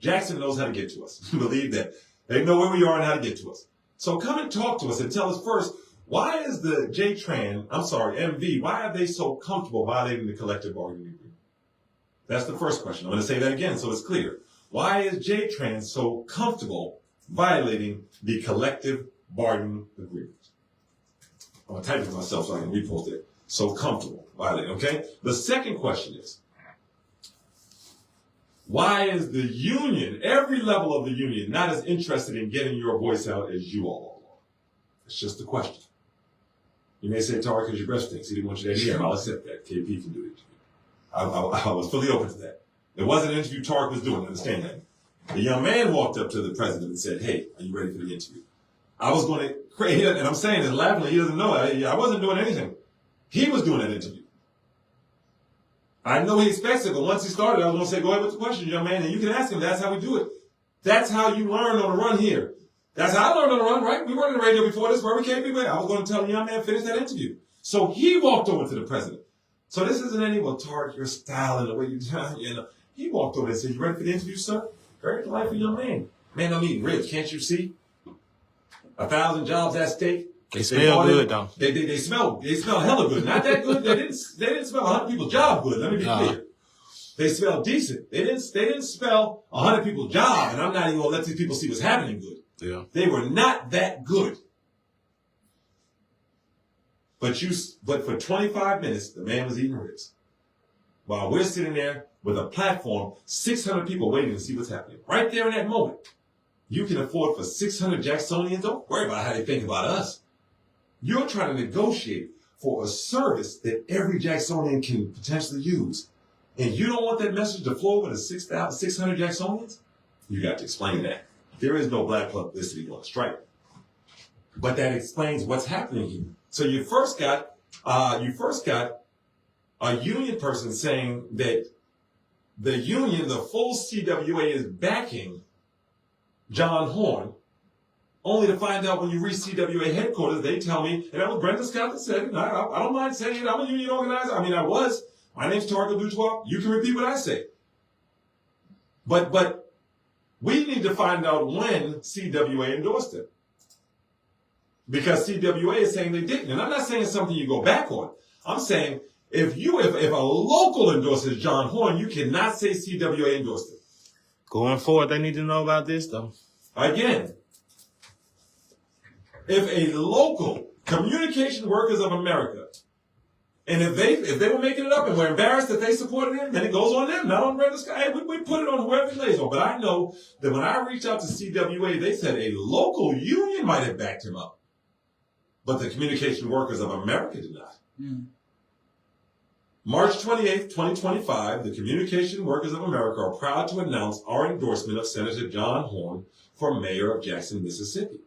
[SPEAKER 1] Jackson knows how to get to us. Believe that. They know where we are and how to get to us. So come and talk to us and tell us first, why is the MV, why are they so comfortable violating the collective bargaining agreement? That's the first question. I'm going to say that again so it's clear. Why is JTRAN so comfortable violating the collective bargaining agreement? I'm going to type it to myself so I can repost it. So comfortable violating, okay? The second question is, why is the union, every level of the union, not as interested in getting your voice out as you all are? It's just a question. You may say, Tariq, because your breath stinks. He didn't want you to hear him. I'll accept that. KP can do it. I was fully open to that. It wasn't an interview Tariq was doing. Understand that. The young man walked up to the president and said, hey, are you ready for the interview? I was going to create, and I'm saying this laughingly, he doesn't know. I wasn't doing anything. He was doing that interview. I know he expects it, but once he started, I was going to say, go ahead with the question, young man, and you can ask him. That's how we do it. That's how you learn on the run here. That's how I learned on the run, right? We weren't on the radio before this, where we came I was going to tell the young man, finish that interview. So he walked over to the president. So this isn't any, well, Tariq, your style and the way you know. He walked over and said, you ready for the interview, sir? Very delightful young man. Man, I'm eating ribs. Can't you see? 1,000 jobs at stake.
[SPEAKER 2] They smell good, though.
[SPEAKER 1] They smell hella good. Not that good. They didn't smell 100 people's job good. Let me be clear. They smell decent. They didn't smell 100 people's job, and I'm not even gonna let these people see what's happening good.
[SPEAKER 2] Yeah.
[SPEAKER 1] They were not that good. But for 25 minutes, the man was eating ribs. While we're sitting there with a platform, 600 people waiting to see what's happening. Right there in that moment. You can afford for 600 Jacksonians. Don't worry about how they think about us. You're trying to negotiate for a service that every Jacksonian can potentially use. And you don't want that message to flow over to 600 Jacksonians? You got to explain that. There is no black publicity on strike. But that explains what's happening here. So you first got a union person saying that the union, the full CWA, is backing John Horn, only to find out when you reach CWA headquarters, they tell me, and that was Brenda Scott that said it, I don't mind saying it, I'm a union organizer. I mean, I was. My name's Tarek Dutois. You can repeat what I say. But we need to find out when CWA endorsed it. Because CWA is saying they didn't. And I'm not saying it's something you go back on. I'm saying if a local endorses John Horn, you cannot say CWA endorsed it.
[SPEAKER 2] Going forward, they need to know about this, though.
[SPEAKER 1] Again, if a local Communication Workers of America, and if they were making it up and we're embarrassed that they supported him, then it goes on them, not on Brenda Scott. Hey, we put it on whoever it lays on. But I know that when I reached out to CWA, they said a local union might have backed him up. But the Communication Workers of America did not. Mm. March 28th, 2025, the Communication Workers of America are proud to announce our endorsement of Senator John Horn for mayor of Jackson, Mississippi.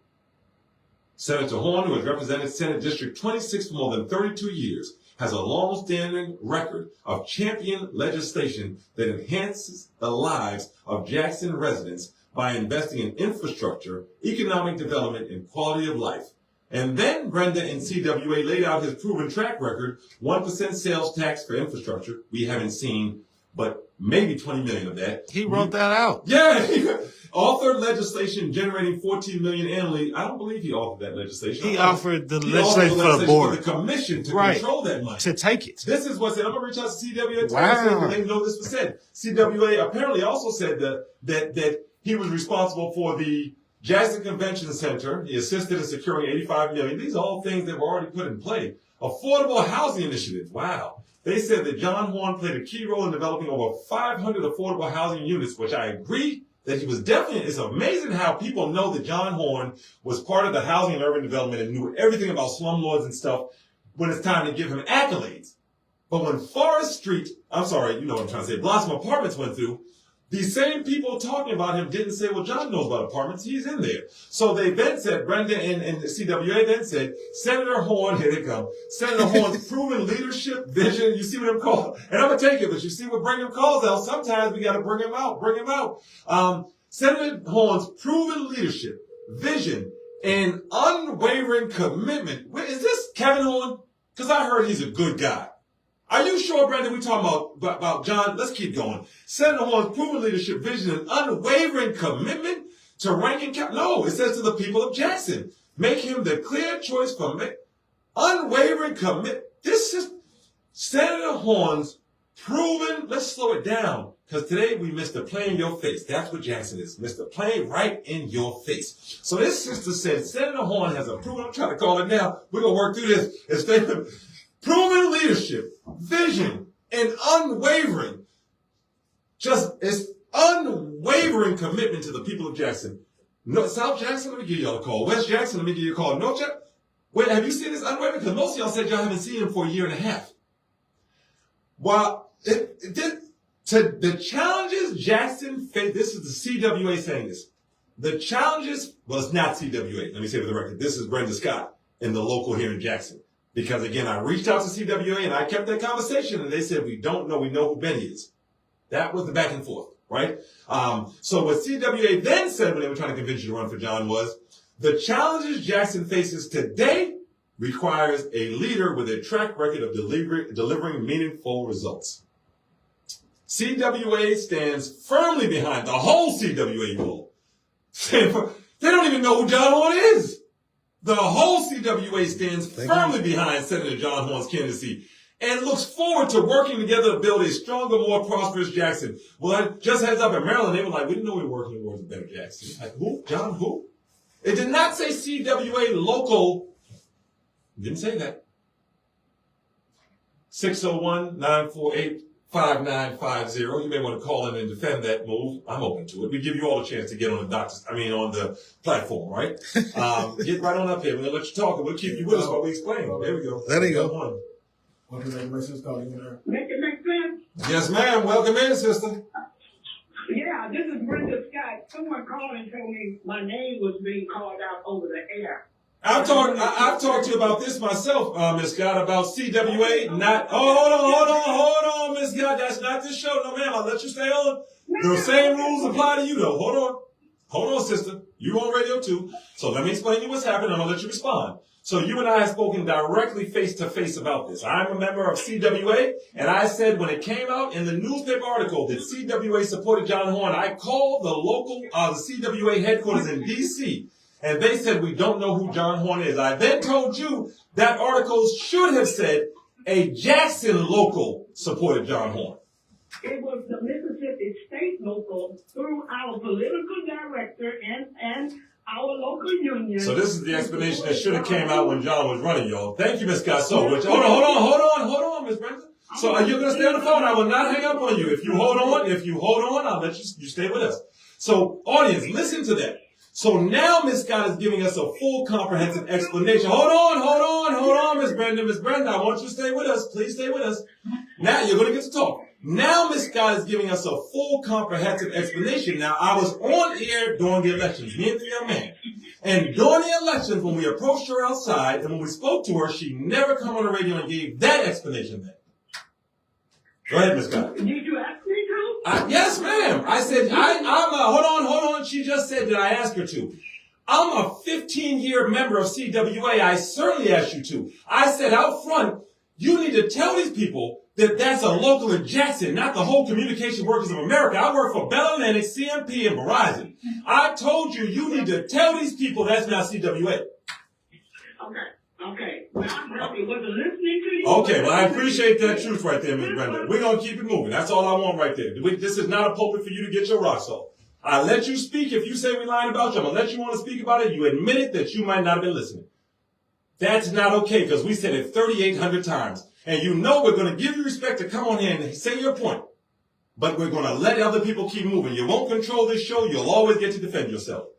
[SPEAKER 1] Senator Horn, who has represented Senate District 26 for more than 32 years, has a long-standing record of championing legislation that enhances the lives of Jackson residents by investing in infrastructure, economic development, and quality of life. And then Brenda and CWA laid out his proven track record, 1% sales tax for infrastructure. We haven't seen, but maybe 20 million of that.
[SPEAKER 2] He wrote that out.
[SPEAKER 1] Yeah. Authored legislation generating 14 million annually. I don't believe he authored that legislation.
[SPEAKER 2] He offered the legislation for the board.
[SPEAKER 1] For the commission to control that money.
[SPEAKER 2] To take it.
[SPEAKER 1] This is what's, I'm going to reach out to CWA.
[SPEAKER 2] Wow.
[SPEAKER 1] They know this was said. CWA apparently also said that he was responsible for the Jackson Convention Center. He assisted in securing 85 million. These are all things that were already put in play. Affordable housing initiative. Wow. They said that John Horn played a key role in developing over 500 affordable housing units, which I agree that he was definitely. It's amazing how people know that John Horn was part of the housing and urban development and knew everything about slumlords and stuff when it's time to give him accolades. But when Forest Street, I'm sorry, you know what I'm trying to say, Blossom Apartments went through, these same people talking about him didn't say, well, John knows about apartments. He's in there. So they then said, Brenda and CWA then said, Senator Horn, here they come. Senator Horn's proven leadership, vision, you see what I'm calling? And I'm going to take it, but you see what Brigham calls out. Sometimes we got to bring him out. Senator Horn's proven leadership, vision, and unwavering commitment. Is this Kevin Horn? Because I heard he's a good guy. Are you sure, Brandon, we talking about John? Let's keep going. Senator Horn's proven leadership, vision, and unwavering commitment to ranking No, it says to the people of Jackson. Make him the clear choice for unwavering commitment. This is Senator Horn's proven, let's slow it down, because today we missed the play in your face. That's what Jackson is. Mr. Play right in your face. So this sister said, Senator Horn has a proven, I'm trying to call it now. We're going to work through this. It's proven leadership, vision, and unwavering. It's unwavering commitment to the people of Jackson. No, South Jackson, let me give y'all a call. West Jackson, let me give you a call. North Jackson, wait, have you seen this unwavering? Because most of y'all said y'all haven't seen him for a year and a half. Well, the challenges Jackson faced, this is the CWA saying this. The challenges, well, it's not CWA. Let me say for the record, this is Brenda Scott in the local here in Jackson. Because again, I reached out to CWA and I kept that conversation and they said, we don't know, we know who Benny is. That was the back and forth, right? So what CWA then said when they were trying to convince you to run for John was, the challenges Jackson faces today requires a leader with a track record of delivering meaningful results. CWA stands firmly behind the whole CWA role. They don't even know who John Horn is. The whole CWA stands firmly behind Senator John Horn's candidacy and looks forward to working together to build a stronger, more prosperous Jackson. Well, just heads up, in Maryland, they were like, we didn't know we were working towards a better Jackson. Like, who? John who? It did not say CWA local. It didn't say that. 601-948-5950. You may want to call in and defend that move. I'm open to it. We give you all a chance to get on the platform, right? Get right on up here. We're going to let you talk, and we'll keep you with us while we explain. There we go.
[SPEAKER 2] There you go.
[SPEAKER 3] Welcome to my sister calling you there.
[SPEAKER 4] Make it make sense?
[SPEAKER 1] Yes, ma'am. Welcome in, sister.
[SPEAKER 4] Yeah, this is Brenda Scott. Someone called and told me my name was being called out over the air.
[SPEAKER 1] I've talked to you about this myself, Miss Scott, about CWA. Hold on, Miss Scott. That's not this show, no ma'am. I'll let you stay on. The same rules apply to you, though. Hold on, sister. You on radio too. So let me explain to you what's happened, and I'll let you respond. So you and I have spoken directly face to face about this. I'm a member of CWA, and I said when it came out in the newspaper article that CWA supported John Horn, I called the local, the CWA headquarters in D.C., and they said we don't know who John Horn is. I then told you that article should have said a Jackson local supported John Horn.
[SPEAKER 5] It was the Mississippi State local through our political director and our local union.
[SPEAKER 1] So this is the explanation that should have came out when John was running, y'all. Thank you, Miss Gasso. Hold on, Miss Brenda. So are you going to stay on the phone? I will not hang up on you. If you hold on, I'll let you stay with us. So audience, listen to that. So now Miss Scott is giving us a full comprehensive explanation. Hold on, Miss Brenda. Miss Brenda, I want you to stay with us. Please stay with us. Now you're going to get to talk. Now Miss Scott is giving us a full comprehensive explanation. Now I was on air during the elections, me and the young man. And during the elections, when we approached her outside and when we spoke to her, she never come on the radio and gave that explanation then. Go ahead, Miss Scott.
[SPEAKER 5] Did you ask me to?
[SPEAKER 1] Yes, ma'am. I said, hold on. She just said that I asked her to. I'm a 15-year member of CWA. I certainly asked you to. I said out front, you need to tell these people that that's a local in Jackson, not the whole Communication Workers of America. I work for Bell Atlantic, CMP, and Verizon. I told you need to tell these people that's not CWA.
[SPEAKER 5] Okay. Well, I probably wasn't listening to you.
[SPEAKER 1] Okay, well, I appreciate that truth right there, Ms. Brenda. We're going to keep it moving. That's all I want right there. This is not a pulpit for you to get your rocks off. I let you speak. If you say we're lying about you, I'm going to let you want to speak about it. You admitted that you might not have been listening. That's not okay, because we said it 3,800 times. And you know we're going to give you respect to come on here and say your point. But we're going to let other people keep moving. You won't control this show. You'll always get to defend yourself.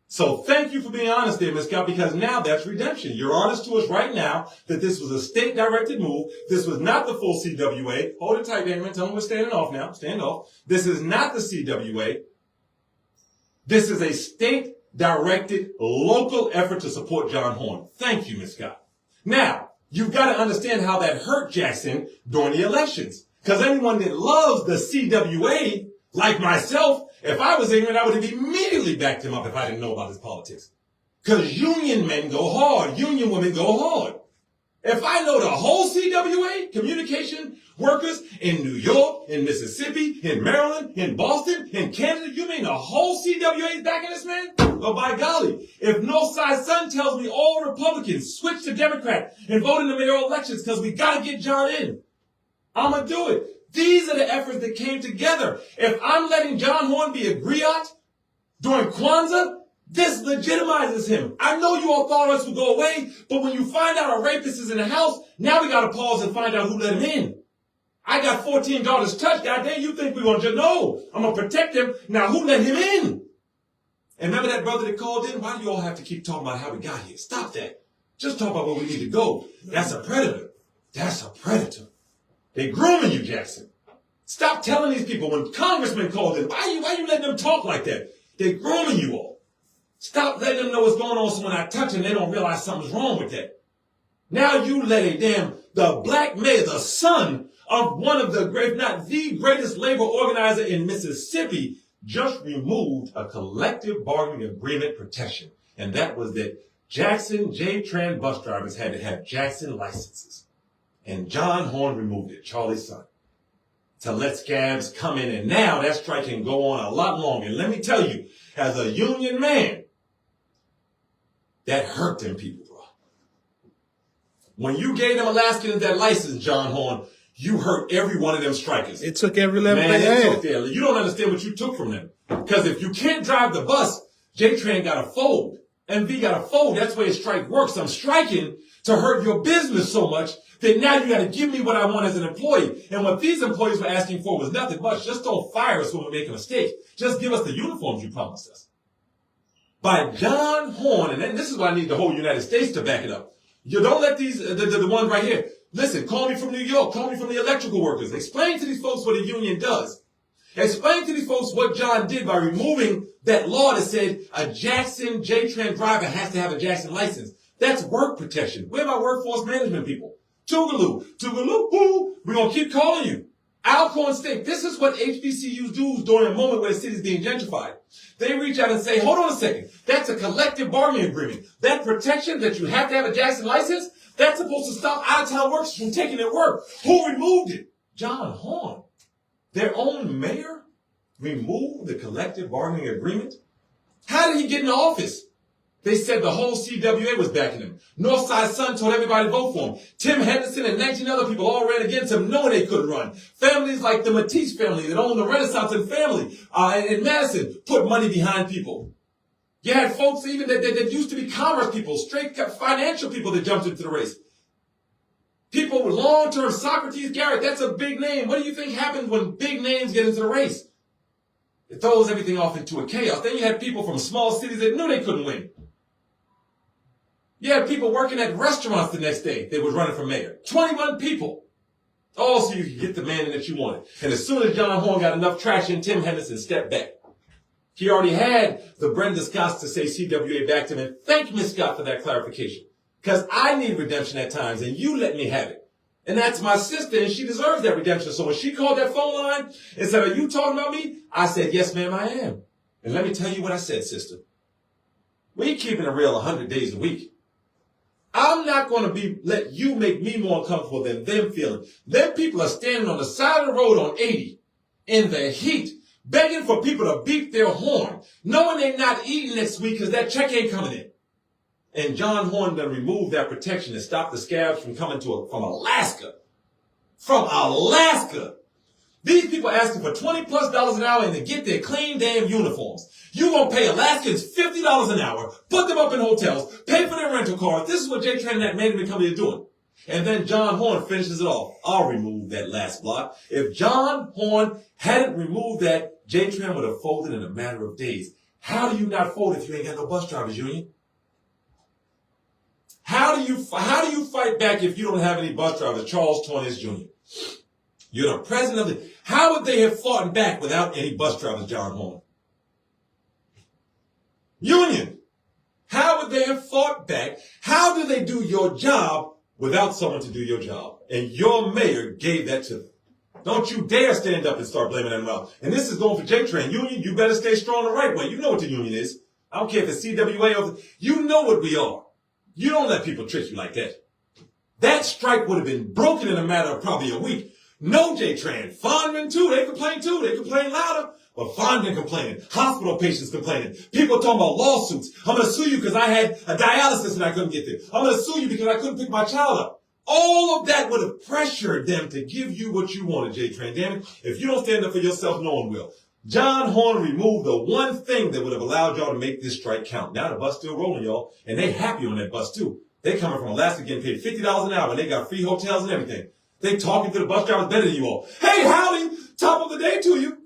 [SPEAKER 1] So thank you for being honest there, Ms. Scott, because now that's redemption. You're honest to us right now that this was a state-directed move. This was not the full CWA. Hold it tight, Damon. Tell them we're standing off now. Stand off. This is not the CWA. This is a state-directed local effort to support John Horn. Thank you, Ms. Scott. Now, you've got to understand how that hurt Jackson during the elections. Because anyone that loves the CWA, like myself, if I was ignorant, I would have immediately backed him up if I didn't know about his politics. Because union men go hard. Union women go hard. If I know the whole CWA, communication workers in New York, in Mississippi, in Maryland, in Boston, in Canada, you mean the whole CWA is backing this man? Well, by golly, if Northside Sun tells me all Republicans switch to Democrat and vote in the mayoral elections because we got to get John in, I'm going to do it. These are the efforts that came together. If I'm letting John Horn be a griot during Kwanzaa, this legitimizes him. I know you all thought us would go away, but when you find out a rapist is in the house, now we got to pause and find out who let him in. I got 14 daughters touched. Goddamn, you think we want to know? I'm going to protect him. Now, who let him in? And remember that brother that called in? Why do you all have to keep talking about how we got here? Stop that. Just talk about where we need to go. That's a predator. That's a predator. They grooming you, Jackson. Stop telling these people when congressmen called in. Why you letting them talk like that? They grooming you all. Stop letting them know what's going on so when I touch them, they don't realize something's wrong with that. Now you let the black mayor, the son of one of the great, if not the greatest labor organizer in Mississippi, just removed a collective bargaining agreement protection. And that was that Jackson J-Tran bus drivers had to have Jackson licenses. And John Horn removed it, Charlie's son, to let scabs come in. And now that strike can go on a lot longer. And let me tell you, as a union man, that hurt them people, bro. When you gave them Alaskans that license, John Horn, you hurt every one of them strikers.
[SPEAKER 2] It took every level
[SPEAKER 1] Man,
[SPEAKER 2] they had.
[SPEAKER 1] You don't understand what you took from them. Because if you can't drive the bus, J-Tran got to fold. MV got to fold. That's the way a strike works. I'm striking to hurt your business so much that now you got to give me what I want as an employee. And what these employees were asking for was nothing much. Just don't fire us when we make a mistake. Just give us the uniforms you promised us. By John Horn, and then this is why I need the whole United States to back it up. You don't let these, the ones right here. Listen, call me from New York. Call me from the electrical workers. Explain to these folks what a union does. Explain to these folks what John did by removing that law that said a Jackson J-Tran driver has to have a Jackson license. That's work protection. Where are my workforce management people? Tougaloo, hoo, we're going to keep calling you. Alcorn State, this is what HBCUs do during a moment where the city's being gentrified. They reach out and say, hold on a second, that's a collective bargaining agreement. That protection that you have to have a Jackson license, that's supposed to stop out-of-town workers from taking their work. Who removed it? John Horn. Their own mayor removed the collective bargaining agreement? How did he get in office? They said the whole CWA was backing him. Northside Sun told everybody to vote for him. Tim Henderson and 19 other people all ran against him knowing they couldn't run. Families like the Matisse family that owned the Renaissance and family in Madison put money behind people. You had folks even that used to be commerce people, straight financial people that jumped into the race. People with long-term, Socrates Garrett, that's a big name. What do you think happens when big names get into the race? It throws everything off into a chaos. Then you had people from small cities that knew they couldn't win. You had people working at restaurants the next day. They was running for mayor. 21 people. All so you could get the man that you wanted. And as soon as John Horn got enough traction, Tim Henderson stepped back. He already had the Brenda Scotts to say CWA backed him. And thank Ms. Scott for that clarification. Because I need redemption at times, and you let me have it. And that's my sister, and she deserves that redemption. So when she called that phone line and said, are you talking about me? I said, yes, ma'am, I am. And let me tell you what I said, sister. We keeping it real 100 days a week. I'm not going to let you make me more uncomfortable than them feeling. Them people are standing on the side of the road on 80 in the heat, begging for people to beat their horn, knowing they're not eating next week because that check ain't coming in. And John Horn done removed that protection and stopped the scabs from coming from Alaska. From Alaska. These people asking for $20+ an hour and to get their clean damn uniforms. You gonna pay Alaskans $50 an hour, put them up in hotels, pay for their rental cars. This is what J-Tran and that management company are doing. And then John Horn finishes it off. I'll remove that last block. If John Horn hadn't removed that, J-Tran would have folded in a matter of days. How do you not fold if you ain't got no bus drivers union? How do you fight back if you don't have any bus drivers? Charles Tornes Jr. You're the president of how would they have fought back without any bus drivers, John Horn? Union. How would they have fought back? How do they do your job without someone to do your job? And your mayor gave that to them. Don't you dare stand up and start blaming them out. And this is going for J-Tran. Union, you better stay strong the right way. You know what the union is. I don't care if it's CWA or you know what we are. You don't let people trick you like that. That strike would have been broken in a matter of probably a week. No J-Tran. Fondren too. They complain too. They complain louder. But Fondren complaining. Hospital patients complaining. People talking about lawsuits. I'm going to sue you because I had a dialysis and I couldn't get there. I'm going to sue you because I couldn't pick my child up. All of that would have pressured them to give you what you wanted, J-Tran. Damn it. If you don't stand up for yourself, no one will. John Horn removed the one thing that would have allowed y'all to make this strike count. Now the bus still rolling, y'all. And they happy on that bus too. They coming from Alaska getting paid $50 an hour and they got free hotels and everything. They talking to the bus drivers better than you all. Hey, howdy, top of the day to you.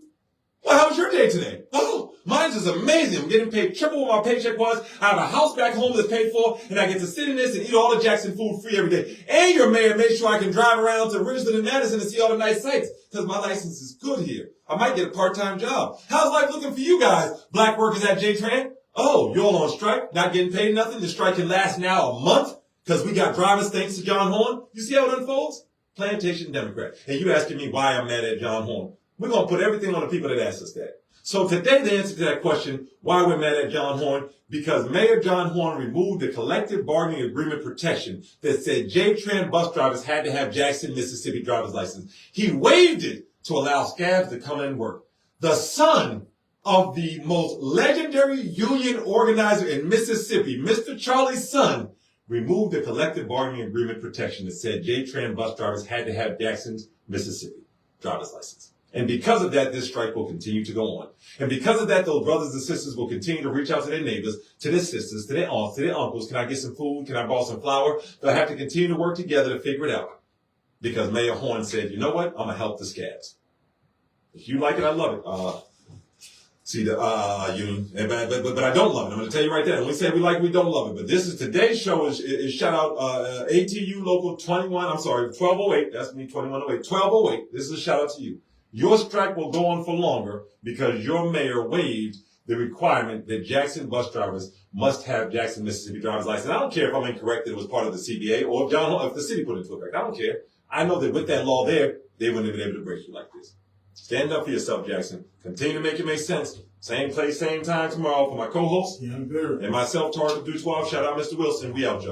[SPEAKER 1] Well, how was your day today? Oh, mine's is amazing. I'm getting paid triple what my paycheck was. I have a house back home that's paid for, and I get to sit in this and eat all the Jackson food free every day. And your mayor made sure I can drive around to Richland and Madison and see all the nice sights, because my license is good here. I might get a part-time job. How's life looking for you guys, black workers at J-Tran? Oh, you're all on strike, not getting paid nothing. The strike can last now a month, because we got drivers thanks to John Horn. You see how it unfolds? Plantation Democrat. And you asking me why I'm mad at John Horn. We're going to put everything on the people that asked us that. So today the answer to that question, why we're mad at John Horn, because Mayor John Horn removed the collective bargaining agreement protection that said J-Tran bus drivers had to have Jackson, Mississippi driver's license. He waived it to allow scabs to come and work. The son of the most legendary union organizer in Mississippi, Mr. Charlie's son, removed the collective bargaining agreement protection that said J-Tran bus drivers had to have Jackson's, Mississippi driver's license. And because of that, this strike will continue to go on. And because of that, those brothers and sisters will continue to reach out to their neighbors, to their sisters, to their aunts, to their uncles. Can I get some food? Can I borrow some flour? They'll have to continue to work together to figure it out. Because Mayor Horn said, you know what? I'm going to help the scabs. If you like it, I love it. See the union, but I don't love it. I'm going to tell you right there. When we say we like it, we don't love it. But this is today's show is shout out ATU local 1208. That's me, 2108. 1208. This is a shout out to you. Your strike will go on for longer because your mayor waived the requirement that Jackson bus drivers must have Jackson, Mississippi driver's license. I don't care if I'm incorrect that it was part of the CBA or if the city put it into effect. I don't care. I know that with that law there, they wouldn't have been able to break you like this. Stand up for yourself, Jackson. Continue to make it make sense. Same place, same time tomorrow for my co-host
[SPEAKER 3] Young Barry.
[SPEAKER 1] and myself, Target 12. Shout out Mr. Wilson. We out, Joe.